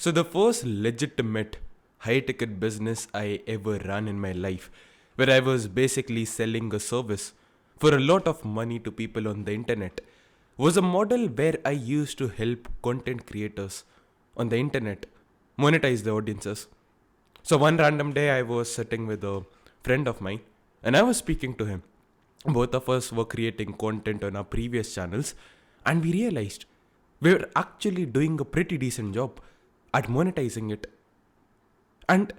So, the first legitimate high ticket business I ever ran in my life, where I was basically selling a service for a lot of money to people on the internet, was a model where I used to help content creators on the internet monetize the audiences. So, one random day, I was sitting with a friend of mine and I was speaking to him. Both of us were creating content on our previous channels, and we realized we were actually doing a pretty decent job at monetizing it. And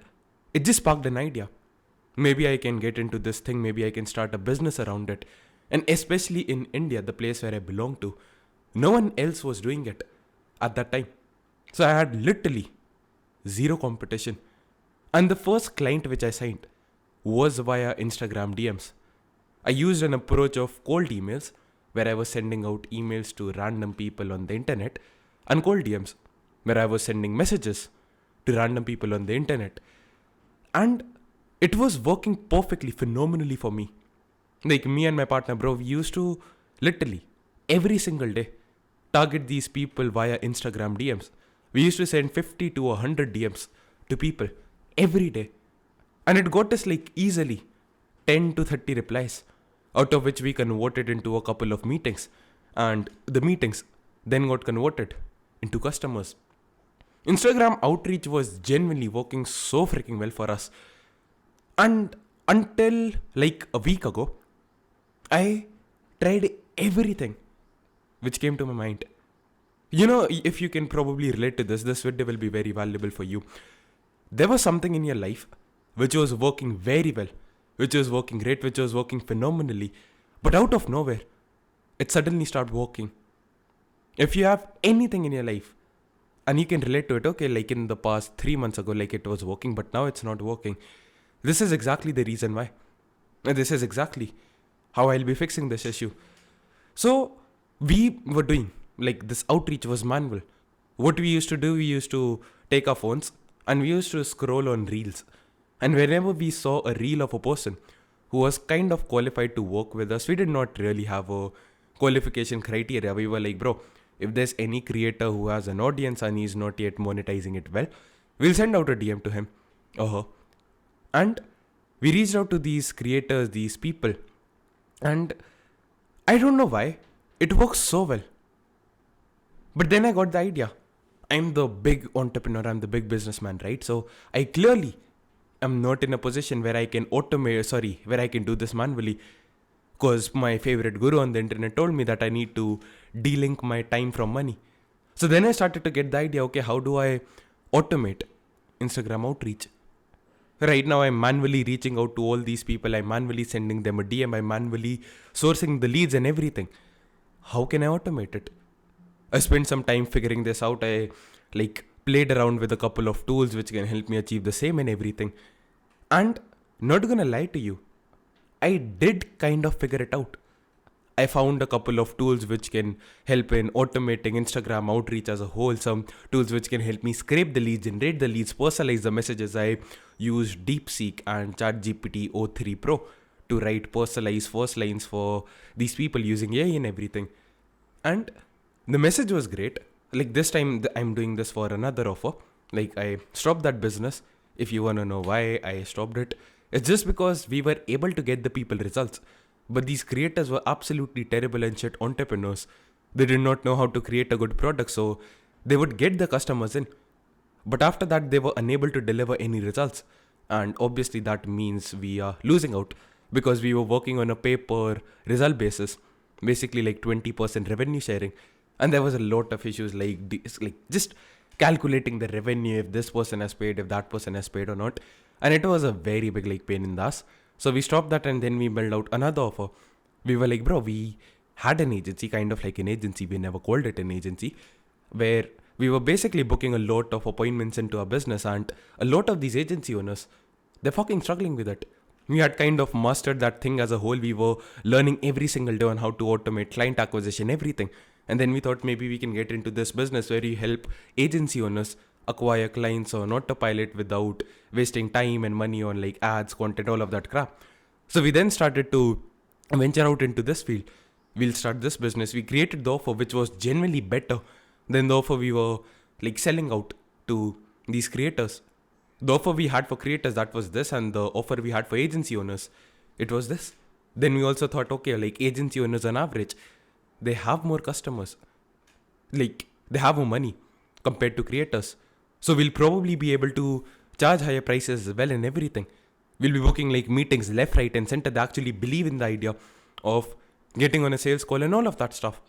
it just sparked an idea. Maybe I can get into this thing, maybe I can start a business around it. And especially in India, the place where I belong to, no one else was doing it at that time. So I had literally zero competition. And the first client which I signed was via Instagram DMs. I used an approach of cold emails where I was sending out emails to random people on the internet, and cold DMs where I was sending messages to random people on the internet. And it was working perfectly, phenomenally for me. Like me and my partner, bro, we used to literally every single day target these people via Instagram DMs. We used to send 50 to 100 DMs to people every day. And it got us like easily 10 to 30 replies, out of which we converted into a couple of meetings. And the meetings then got converted into customers. Instagram outreach was genuinely working so freaking well for us. And until like a week ago, I tried everything which came to my mind. You know, if you can probably relate to this video will be very valuable for you. There was something in your life which was working very well, which was working great, which was working phenomenally, but out of nowhere, it suddenly started working. If you have anything in your life and you can relate to it, okay, like in the past 3 months ago, like it was working, but now it's not working. This is exactly the reason why. And this is exactly how I'll be fixing this issue. So we were doing like this outreach was manual. What we used to do, we used to take our phones and we used to scroll on reels. And whenever we saw a reel of a person who was kind of qualified to work with us, we did not really have a qualification criteria. We were like, bro, if there's any creator who has an audience and he's not yet monetizing it well, we'll send out a DM to him or her. And we reached out to these creators, these people, and I don't know why, it works so well. But then I got the idea. I'm the big entrepreneur, I'm the big businessman, right? So I clearly am not in a position where I can where I can do this manually. Because my favorite guru on the internet told me that I need to de-link my time from money. So then I started to get the idea, okay, how do I automate Instagram outreach? Right now, I'm manually reaching out to all these people. I'm manually sending them a DM. I'm manually sourcing the leads and everything. How can I automate it? I spent some time figuring this out. I like played around with a couple of tools which can help me achieve the same and everything. And not gonna lie to you, I did kind of figure it out. I found a couple of tools which can help in automating Instagram outreach as a whole. Some tools which can help me scrape the leads, generate the leads, personalize the messages. I use DeepSeek and ChatGPT o3 Pro to write personalized first lines for these people using AI and everything. And the message was great. Like this time, I'm doing this for another offer. Like I stopped that business. If you want to know why I stopped it, it's just because we were able to get the people results. But these creators were absolutely terrible and shit entrepreneurs. They did not know how to create a good product, so they would get the customers in. But after that, they were unable to deliver any results. And obviously, that means we are losing out because we were working on a pay per result basis, basically like 20% revenue sharing. And there was a lot of issues like just calculating the revenue, if this person has paid, if that person has paid or not. And it was a very big like pain in the ass. So we stopped that and then we built out another offer. We were like, bro, we had an agency, kind of like an agency. We never called it an agency, where we were basically booking a lot of appointments into our business. And a lot of these agency owners, they're fucking struggling with it. We had kind of mastered that thing as a whole. We were learning every single day on how to automate client acquisition, everything. And then we thought maybe we can get into this business where you help agency owners acquire clients on autopilot without wasting time and money on like ads, content, all of that crap. So we then started to venture out into this field. We'll start this business. We created the offer which was genuinely better than the offer we were like selling out to these creators. The offer we had for creators, that was this, and the offer we had for agency owners, it was this. Then we also thought, okay, like agency owners on average, they have more customers. Like, they have more money compared to creators. So we'll probably be able to charge higher prices as well and everything. We'll be booking like meetings left, right, and center. They actually believe in the idea of getting on a sales call and all of that stuff.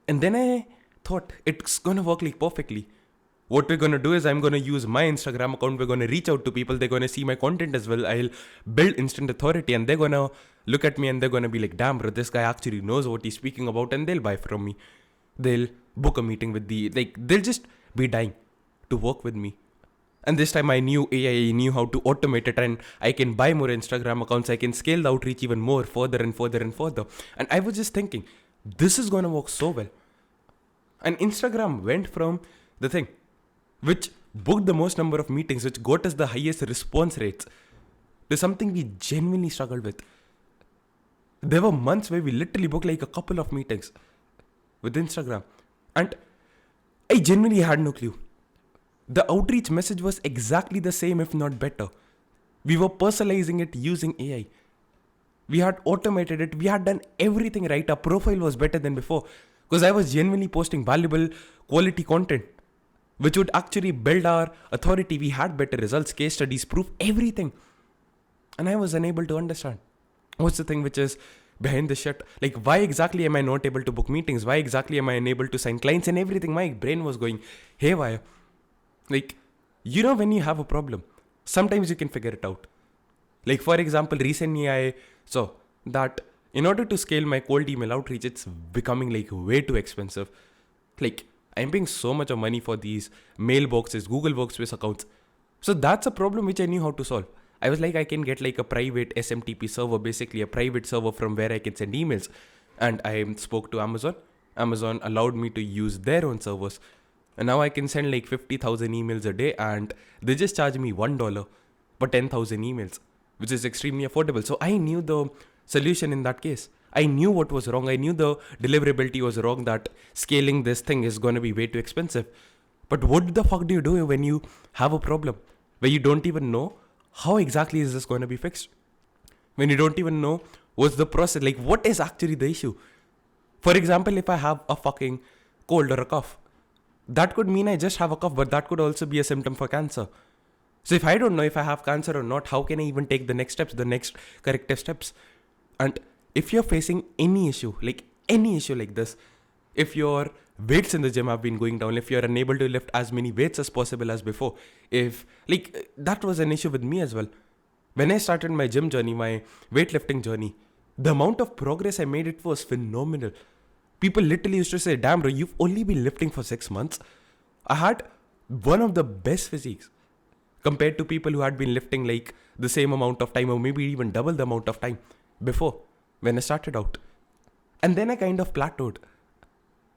And then I thought it's gonna work like perfectly. What we're gonna do is I'm gonna use my Instagram account. We're gonna reach out to people. They're gonna see my content as well. I'll build instant authority, and they're gonna look at me and they're gonna be like, damn, bro, this guy actually knows what he's speaking about, and they'll buy from me. They'll book a meeting with they'll just be dying to work with me. And this time I knew AI, I knew how to automate it, and I can buy more Instagram accounts. I can scale the outreach even more, further and further and further. And I was just thinking, this is gonna work so well. And Instagram went from the thing which booked the most number of meetings, which got us the highest response rates, to something we genuinely struggled with. There were months where we literally booked like a couple of meetings with Instagram. And I genuinely had no clue. The outreach message was exactly the same, if not better. We were personalizing it using AI. We had automated it. We had done everything right. Our profile was better than before. Because I was genuinely posting valuable quality content, which would actually build our authority. We had better results, case studies, proof, everything. And I was unable to understand what's the thing which is behind the shit. Like, why exactly am I not able to book meetings? Why exactly am I unable to sign clients and everything? My brain was going haywire. Like, when you have a problem, sometimes you can figure it out. Like, for example, recently I saw that in order to scale my cold email outreach, it's becoming like way too expensive. Like, I'm paying so much of money for these mailboxes, Google Workspace accounts. So that's a problem which I knew how to solve. I was like, I can get like a private SMTP server, basically a private server from where I can send emails. And I spoke to Amazon. Amazon allowed me to use their own servers. And now I can send like 50,000 emails a day, and they just charge me $1 for 10,000 emails, which is extremely affordable. So I knew the solution in that case. I knew what was wrong. I knew the deliverability was wrong, that scaling this thing is going to be way too expensive. But what the fuck do you do when you have a problem where you don't even know how exactly is this going to be fixed? When you don't even know what's the process, like what is actually the issue? For example, if I have a fucking cold or a cough, that could mean I just have a cough, but that could also be a symptom for cancer. So if I don't know if I have cancer or not, how can I even take the next steps, the next corrective steps? And if you're facing any issue like this, if your weights in the gym have been going down, if you're unable to lift as many weights as possible as before, if that was an issue with me as well. When I started my gym journey, my weightlifting journey, the amount of progress I made, it was phenomenal. People literally used to say, damn bro, you've only been lifting for 6 months. I had one of the best physiques compared to people who had been lifting like the same amount of time, or maybe even double the amount of time before when I started out. And then I kind of plateaued.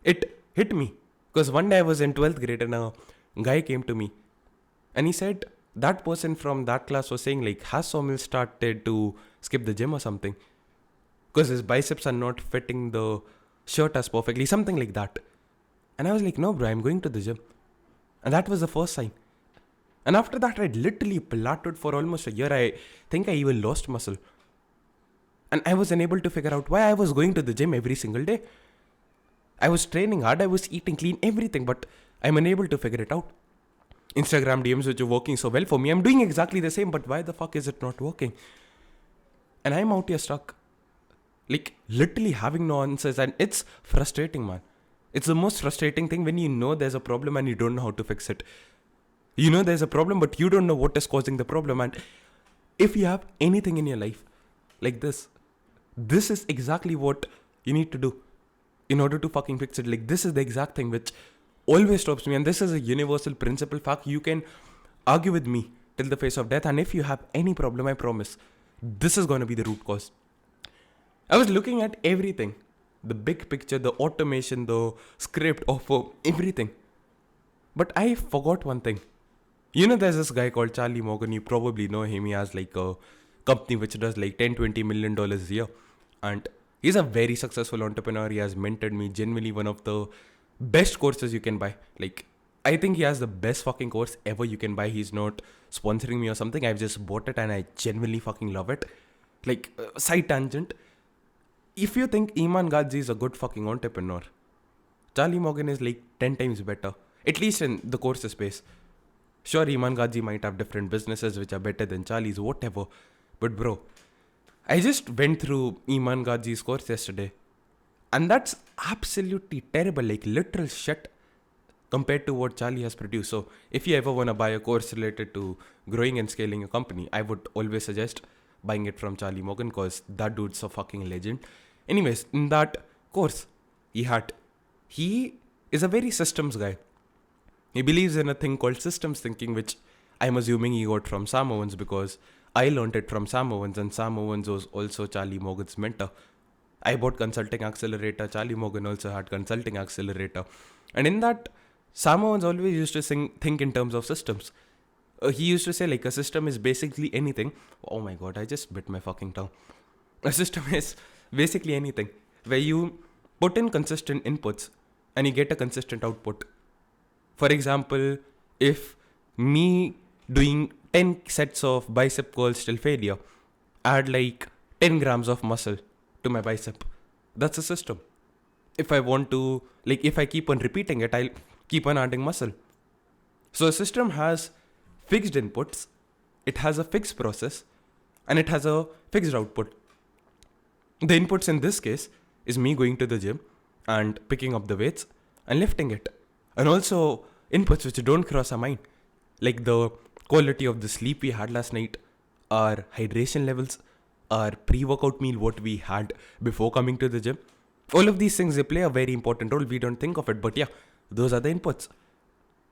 It hit me because one day I was in 12th grade and a guy came to me and he said that person from that class was saying like, has Somil started to skip the gym or something? Because his biceps are not fitting the shirt as perfectly, something like that. And I was like, no bro, I'm going to the gym. And that was the first sign. And after that, I literally plateaued for almost a year. I think I even lost muscle. And I was unable to figure out why. I was going to the gym every single day. I was training hard, I was eating clean, everything, but I'm unable to figure it out. Instagram DMs which are working so well for me, I'm doing exactly the same, but why the fuck is it not working? And I'm out here stuck. Like, literally having no answers, and it's frustrating, man. It's the most frustrating thing when you know there's a problem and you don't know how to fix it. You know there's a problem, but you don't know what is causing the problem. And if you have anything in your life like this is exactly what you need to do in order to fucking fix it. Like, this is the exact thing which always stops me. And this is a universal principle. Fact, you can argue with me till the face of death. And if you have any problem, I promise, this is going to be the root cause. I was looking at everything. The big picture, the automation, the script of everything. But I forgot one thing. There's this guy called Charlie Morgan. You probably know him. He has like a company which does like $10-20 million a year. And he's a very successful entrepreneur. He has mentored me. Genuinely one of the best courses you can buy. Like, I think he has the best fucking course ever you can buy. He's not sponsoring me or something. I've just bought it and I genuinely fucking love it. Like, side tangent. If you think Iman Ghazi is a good fucking entrepreneur, Charlie Morgan is like 10 times better. At least in the course space. Sure, Iman Ghazi might have different businesses which are better than Charlie's, whatever. But bro, I just went through Iman Ghazi's course yesterday. And that's absolutely terrible, like literal shit compared to what Charlie has produced. So if you ever want to buy a course related to growing and scaling a company, I would always suggest buying it from Charlie Morgan because that dude's a fucking legend. Anyways, in that course, he is a very systems guy. He believes in a thing called systems thinking, which I'm assuming he got from Sam Owens because I learned it from Sam Owens, and Sam Owens was also Charlie Morgan's mentor. I bought Consulting Accelerator. Charlie Morgan also had Consulting Accelerator. And in that, Sam Owens always used to think in terms of systems. He used to say, like, a system is basically anything. Oh my god, I just bit my fucking tongue. A system is basically anything where you put in consistent inputs and you get a consistent output. For example, if me doing 10 sets of bicep curls till failure add like 10 grams of muscle to my bicep, that's a system. If I want to, like, if I keep on repeating it, I'll keep on adding muscle. So a system has fixed inputs, it has a fixed process, and it has a fixed output. The inputs in this case is me going to the gym and picking up the weights and lifting it. And also inputs which don't cross our mind, like the quality of the sleep we had last night, our hydration levels, our pre-workout meal, what we had before coming to the gym. All of these things, they play a very important role. We don't think of it, but yeah, those are the inputs.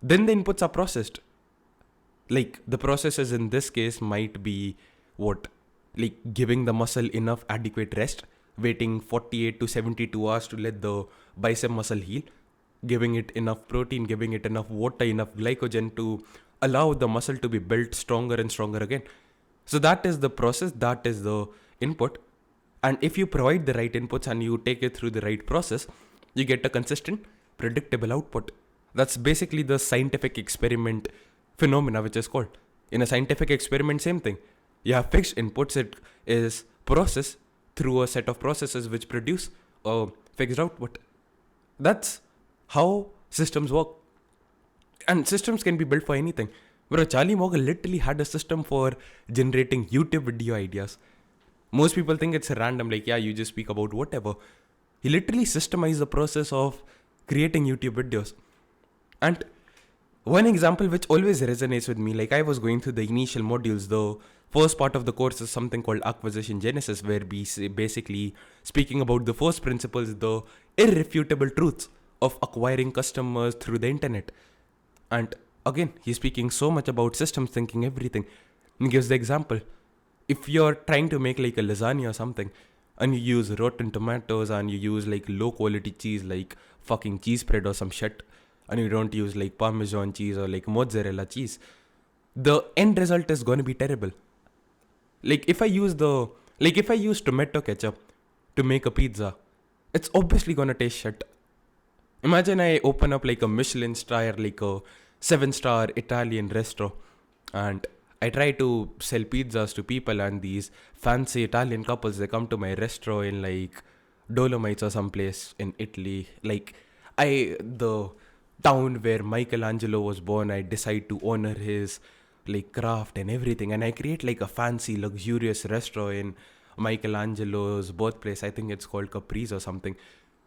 Then the inputs are processed. Like the processes in this case might be what? Like giving the muscle enough adequate rest, waiting 48 to 72 hours to let the bicep muscle heal, giving it enough protein, giving it enough water, enough glycogen to allow the muscle to be built stronger and stronger again. So that is the process, that is the input. And if you provide the right inputs and you take it through the right process, you get a consistent, predictable output. That's basically the scientific experiment phenomena which is called. In a scientific experiment, same thing. You have fixed inputs, it is processed through a set of processes which produce a fixed output. That's how systems work. And systems can be built for anything. Bro, Charlie Morgan literally had a system for generating YouTube video ideas. Most people think it's random, like, yeah, you just speak about whatever. He literally systemized the process of creating YouTube videos. And one example which always resonates with me, like I was going through the initial modules, the first part of the course is something called Acquisition Genesis, where we basically speaking about the first principles, the irrefutable truths of acquiring customers through the internet. And again, he's speaking so much about systems thinking, everything. He gives the example. If you're trying to make like a lasagna or something, and you use rotten tomatoes and you use like low quality cheese like fucking cheese spread or some shit, and you don't use like Parmesan cheese or like mozzarella cheese, the end result is going to be terrible. Like if I use tomato ketchup to make a pizza, it's obviously going to taste shit. Imagine I open up like a Michelin star, like a 7-star Italian restaurant, and I try to sell pizzas to people, and these fancy Italian couples, they come to my restaurant in like Dolomites or someplace in Italy. Like the town where Michelangelo was born, I decide to honor his like craft and everything, and I create like a fancy luxurious restaurant in Michelangelo's birthplace. I think it's called Caprice or something.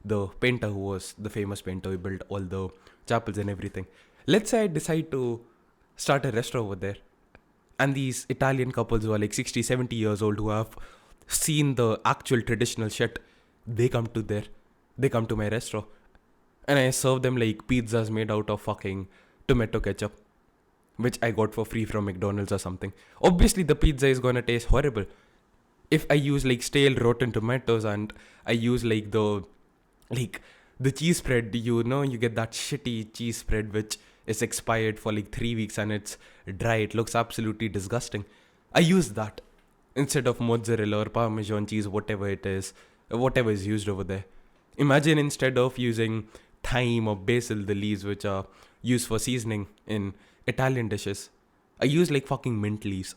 The painter who was the famous painter who built all the chapels and everything. Let's say I decide to start a restaurant over there, and these Italian couples who are like 60, 70 years old, who have seen the actual traditional shit, they come to my restaurant, and I serve them like pizzas made out of fucking tomato ketchup, which I got for free from McDonald's or something. Obviously the pizza is gonna taste horrible. If I use like stale rotten tomatoes and I use like the cheese spread, you get that shitty cheese spread which is expired for like 3 weeks and it's dry, it looks absolutely disgusting. I use that instead of mozzarella or Parmesan cheese, whatever is used over there. Imagine instead of using thyme or basil, the leaves which are used for seasoning in Italian dishes. I use like fucking mint leaves.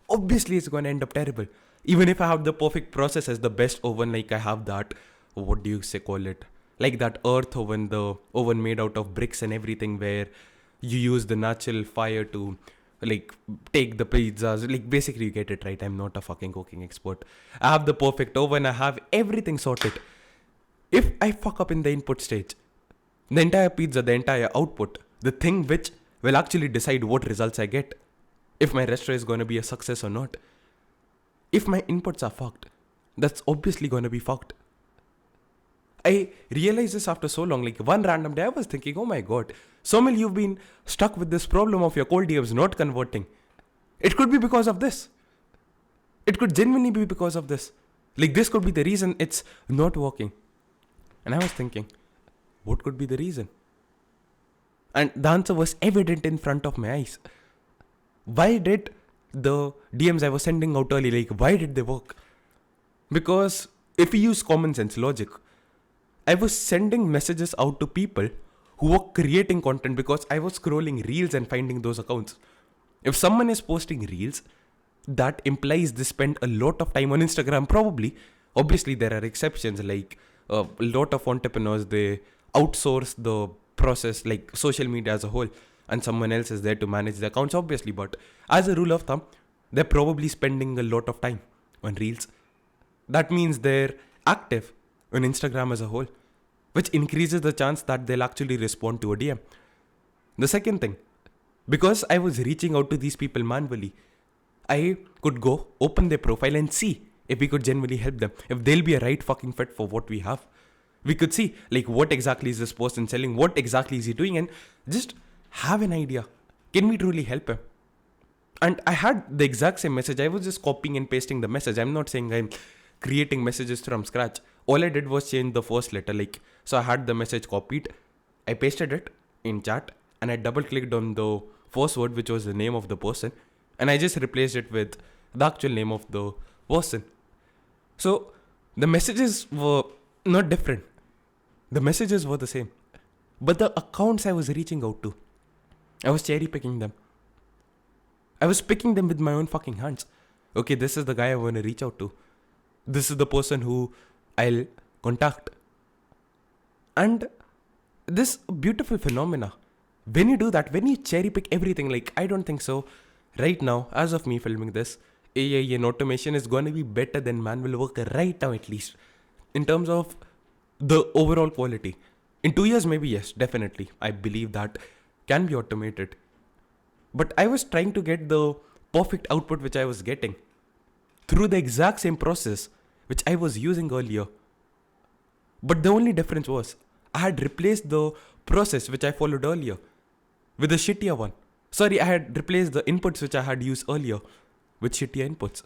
Obviously, it's gonna end up terrible. Even if I have the perfect process as the best oven, like I have that, what do you say, call it? Like that earth oven, the oven made out of bricks and everything, where you use the natural fire to like take the pizzas. Like basically, you get it right. I'm not a fucking cooking expert. I have the perfect oven, I have everything sorted. If I fuck up in the input stage, the entire pizza, the entire output, the thing which will actually decide what results I get, if my restaurant is going to be a success or not, if my inputs are fucked, that's obviously going to be fucked. I realized this after so long. Like one random day, I was thinking, oh my god, Somil, you've been stuck with this problem of your cold DMs not converting. It could be because of this. It could genuinely be because of this. Like this could be the reason it's not working. And I was thinking, what could be the reason? And the answer was evident in front of my eyes. Why did the DMs I was sending out early, like why did they work? Because if we use common sense logic, I was sending messages out to people who were creating content because I was scrolling reels and finding those accounts. If someone is posting reels, that implies they spend a lot of time on Instagram, probably. Obviously, there are exceptions, like a lot of entrepreneurs, they outsource the process, like social media as a whole, and someone else is there to manage the accounts, obviously. But as a rule of thumb, they're probably spending a lot of time on reels. That means they're active on Instagram as a whole, which increases the chance that they'll actually respond to a DM. The second thing, because I was reaching out to these people manually, I could go open their profile and see if we could genuinely help them, if they'll be a right fucking fit for what we have. We could see like what exactly is this person selling, what exactly is he doing, and just have an idea. Can we truly help him? And I had the exact same message. I was just copying and pasting the message. I'm not saying I'm creating messages from scratch. All I did was change the first letter. Like, so I had the message copied, I pasted it in chat, and I double clicked on the first word, which was the name of the person, and I just replaced it with the actual name of the person. So the messages were not different. The messages were the same. But the accounts I was reaching out to, I was cherry picking them. I was picking them with my own fucking hands. Okay, this is the guy I want to reach out to. This is the person who I'll contact. And this beautiful phenomena, when you do that, when you cherry pick everything, like I don't think so. Right now, as of me filming this, AI and automation is going to be better than manual work right now, at least in terms of the overall quality. In 2 years, maybe yes, definitely. I believe that can be automated. But I was trying to get the perfect output which I was getting through the exact same process which I was using earlier. But the only difference was I had replaced the process which I followed earlier with a shittier one. Sorry, I had replaced the inputs which I had used earlier with shittier inputs.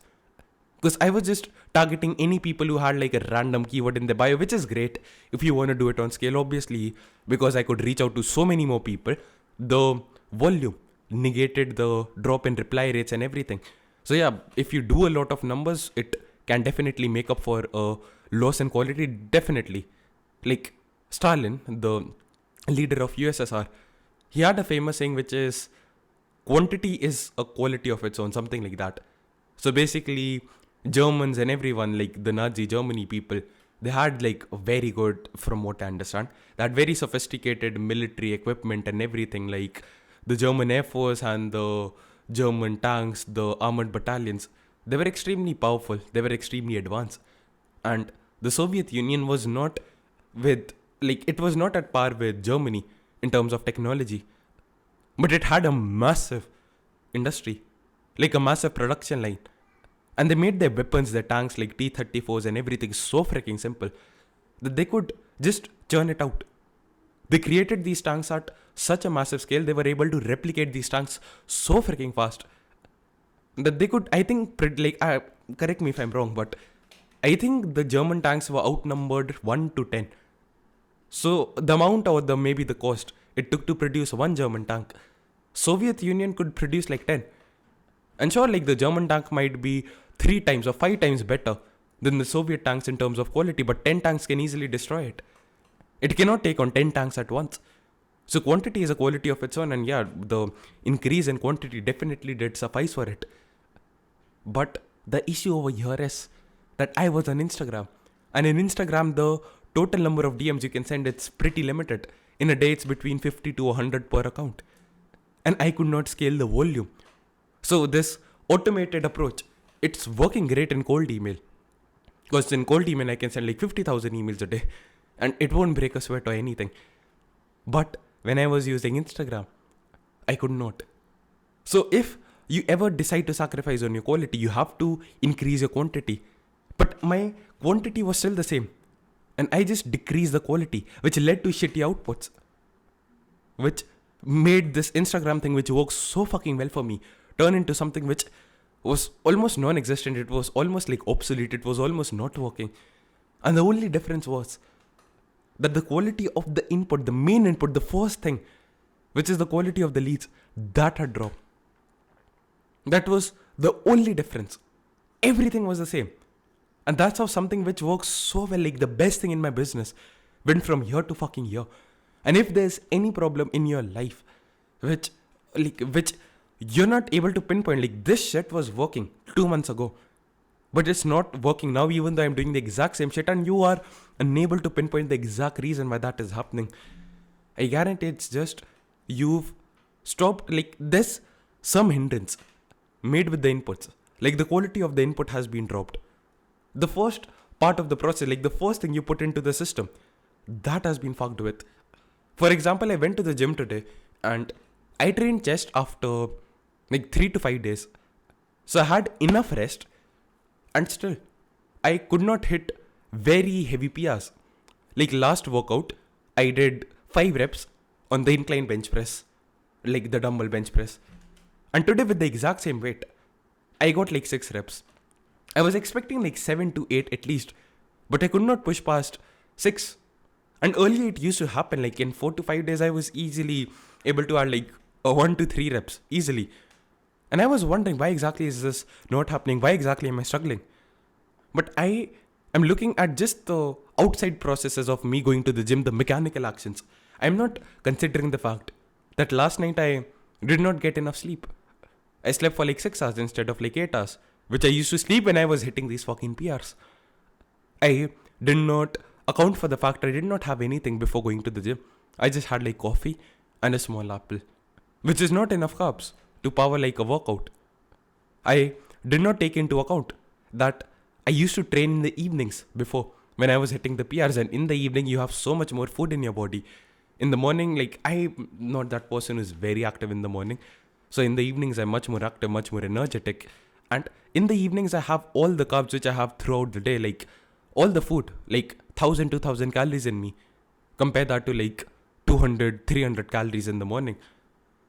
Because I was just targeting any people who had like a random keyword in their bio, which is great if you want to do it on scale, obviously, because I could reach out to so many more people. The volume negated the drop in reply rates and everything. So yeah, if you do a lot of numbers, it can definitely make up for a loss in quality, definitely. Like Stalin, the leader of USSR, he had a famous saying which is, quantity is a quality of its own, something like that. So basically, Germans and everyone, like the Nazi Germany people, they had like very good, from what I understand, they had very sophisticated military equipment and everything, like the German Air Force and the German tanks, the armored battalions. They were extremely powerful, they were extremely advanced. And the Soviet Union was not it was not at par with Germany in terms of technology. But it had a massive industry, like a massive production line. And they made their weapons, their tanks, like T-34s and everything so freaking simple that they could just churn it out. They created these tanks at such a massive scale, they were able to replicate these tanks so freaking fast that they could, I think, correct me if I'm wrong, but I think the German tanks were outnumbered 1 to 10. So the amount or maybe the cost it took to produce one German tank, Soviet Union could produce like 10. And sure, like the German tank might be 3 times or 5 times better than the Soviet tanks in terms of quality, but 10 tanks can easily destroy it. It cannot take on 10 tanks at once. So quantity is a quality of its own, and yeah, the increase in quantity definitely did suffice for it. But the issue over here is that I was on Instagram. And in Instagram, the total number of DMs you can send, it's pretty limited. In a day, it's between 50 to 100 per account. And I could not scale the volume. So this automated approach, it's working great in cold email. Because in cold email, I can send like 50,000 emails a day. And it won't break a sweat or anything. But when I was using Instagram, I could not. So if you ever decide to sacrifice on your quality, you have to increase your quantity. But my quantity was still the same. And I just decreased the quality, which led to shitty outputs. Which made this Instagram thing, which works so fucking well for me, turn into something which was almost non-existent. It was almost like obsolete. It was almost not working. And the only difference was that the quality of the input, the main input, the first thing, which is the quality of the leads, that had dropped. That was the only difference. Everything was the same. And that's how something which works so well, like the best thing in my business, went from here to fucking here. And if there's any problem in your life, which you're not able to pinpoint, like this shit was working 2 months ago, but it's not working now, even though I'm doing the exact same shit, and you are unable to pinpoint the exact reason why that is happening, I guarantee it's just you've stopped, like there's some hindrance made with the inputs. Like the quality of the input has been dropped. The first part of the process, like the first thing you put into the system, that has been fucked with. For example, I went to the gym today and I trained chest after like 3 to 5 days. So I had enough rest and still I could not hit very heavy PRs. Like last workout, I did 5 reps on the incline bench press, like the dumbbell bench press. And today with the exact same weight, I got like 6 reps. I was expecting like 7 to 8 at least, but I could not push past 6. And earlier it used to happen, like in 4 to 5 days, I was easily able to add like 1 to 3 reps, easily. And I was wondering, why exactly is this not happening? Why exactly am I struggling? But I am looking at just the outside processes of me going to the gym, the mechanical actions. I'm not considering the fact that last night I did not get enough sleep. I slept for like 6 hours instead of like 8 hours, which I used to sleep when I was hitting these fucking PRs. I did not account for the fact I did not have anything before going to the gym. I just had like coffee and a small apple, which is not enough carbs to power like a workout. I did not take into account that I used to train in the evenings before when I was hitting the PRs, and in the evening you have so much more food in your body. In the morning, like I'm not that person who's very active in the morning. So in the evenings I'm much more active, much more energetic. And in the evenings I have all the carbs which I have throughout the day, like all the food, like 1000, 2000 calories in me. Compare that to like 200, 300 calories in the morning.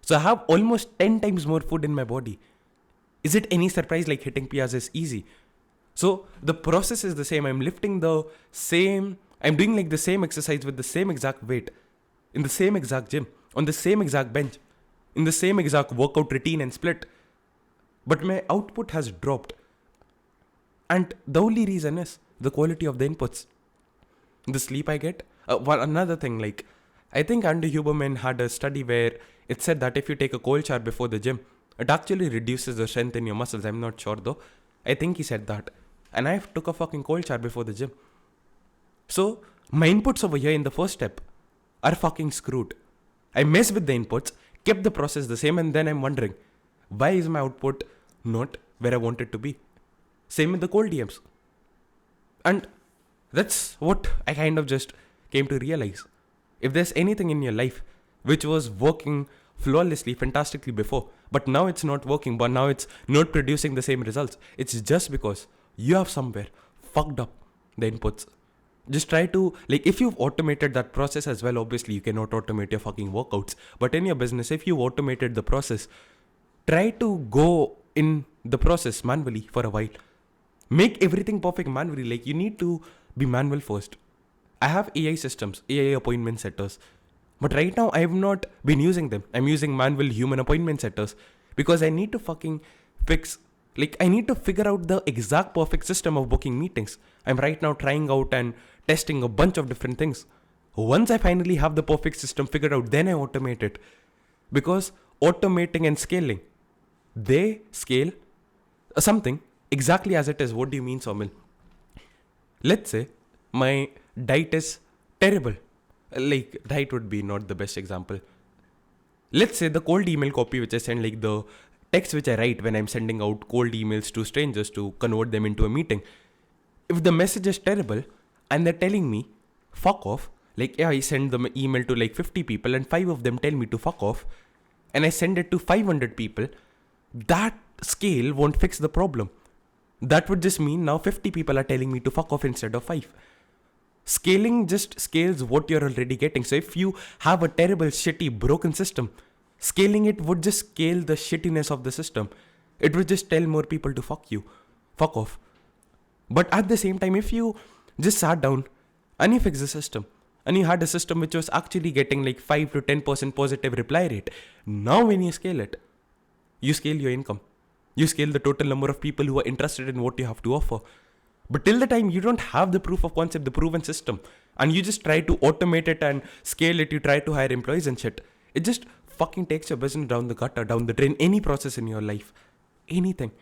So I have almost 10 times more food in my body. Is it any surprise like hitting PRs is easy? So the process is the same. I'm lifting the same, I'm doing like the same exercise with the same exact weight, in the same exact gym, on the same exact bench, in the same exact workout routine and split. But my output has dropped. And the only reason is the quality of the inputs. The sleep I get. Another thing, like, I think Andy Huberman had a study where it said that if you take a cold shower before the gym, it actually reduces the strength in your muscles. I'm not sure though. I think he said that. And I took a fucking cold shower before the gym. So, my inputs over here in the first step are fucking screwed. I mess with the inputs, kept the process the same, and then I'm wondering, why is my output not where I want it to be? Same with the cold DMs. And that's what I kind of just came to realize. If there's anything in your life which was working flawlessly, fantastically before, but now it's not working, but now it's not producing the same results, it's just because you have somewhere fucked up the inputs. Just try to, like, if you've automated that process as well, obviously you cannot automate your fucking workouts. But in your business, if you've automated the process, try to go in the process manually for a while. Make everything perfect manually. Like, you need to be manual first. I have AI systems, AI appointment setters. But right now, I have not been using them. I'm using manual human appointment setters because I need to fucking fix, like, I need to figure out the exact perfect system of booking meetings. I'm right now trying out and testing a bunch of different things. Once I finally have the perfect system figured out, then I automate it. Because automating and scaling, they scale something exactly as it is. What do you mean, Somil? Let's say my diet is terrible. Like, diet would be not the best example. Let's say the cold email copy which I send, like the text which I write when I'm sending out cold emails to strangers to convert them into a meeting. If the message is terrible and they're telling me, fuck off, like, yeah, I send the email to like 50 people and 5 of them tell me to fuck off, and I send it to 500 people, that scale won't fix the problem. That would just mean now 50 people are telling me to fuck off instead of 5. Scaling just scales what you're already getting. So if you have a terrible, shitty, broken system, scaling it would just scale the shittiness of the system. It would just tell more people to fuck off. But at the same time, if you just sat down and you fixed the system, and you had a system which was actually getting like 5 to 10% positive reply rate, now when you scale it, you scale your income. You scale the total number of people who are interested in what you have to offer. But till the time you don't have the proof of concept, the proven system, and you just try to automate it and scale it, you try to hire employees and shit, it just fucking takes your business down the gutter, down the drain, any process in your life. Anything.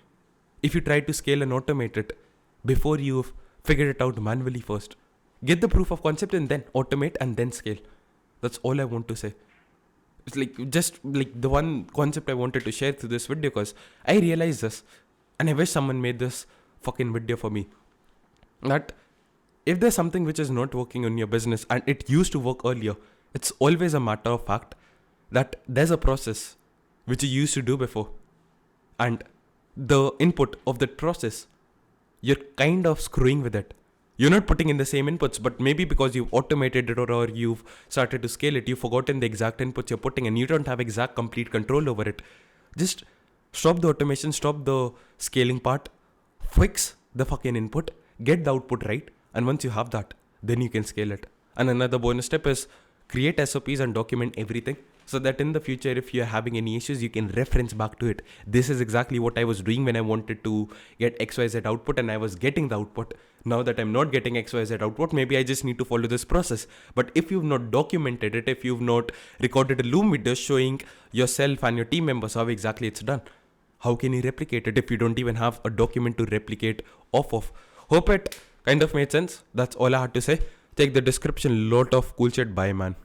If you try to scale and automate it before you've figured it out manually first. Get the proof of concept and then automate and then scale. That's all I want to say. It's like just like the one concept I wanted to share through this video, because I realized this and I wish someone made this fucking video for me. That if there's something which is not working in your business and it used to work earlier, it's always a matter of fact that there's a process which you used to do before, and the input of that process, you're kind of screwing with it. You're not putting in the same inputs, but maybe because you've automated it or you've started to scale it, you've forgotten the exact inputs you're putting and you don't have exact complete control over it. Just stop the automation, stop the scaling part, fix the fucking input, get the output right, and once you have that, then you can scale it. And another bonus step is create SOPs and document everything, so that in the future, if you're having any issues, you can reference back to it. This is exactly what I was doing when I wanted to get XYZ output and I was getting the output. Now that I'm not getting XYZ output, maybe I just need to follow this process. But if you've not documented it, if you've not recorded a Loom video showing yourself and your team members how exactly it's done, how can you replicate it if you don't even have a document to replicate off of? Hope it kind of made sense. That's all I had to say. Check the description, lot of cool shit. Bye, man.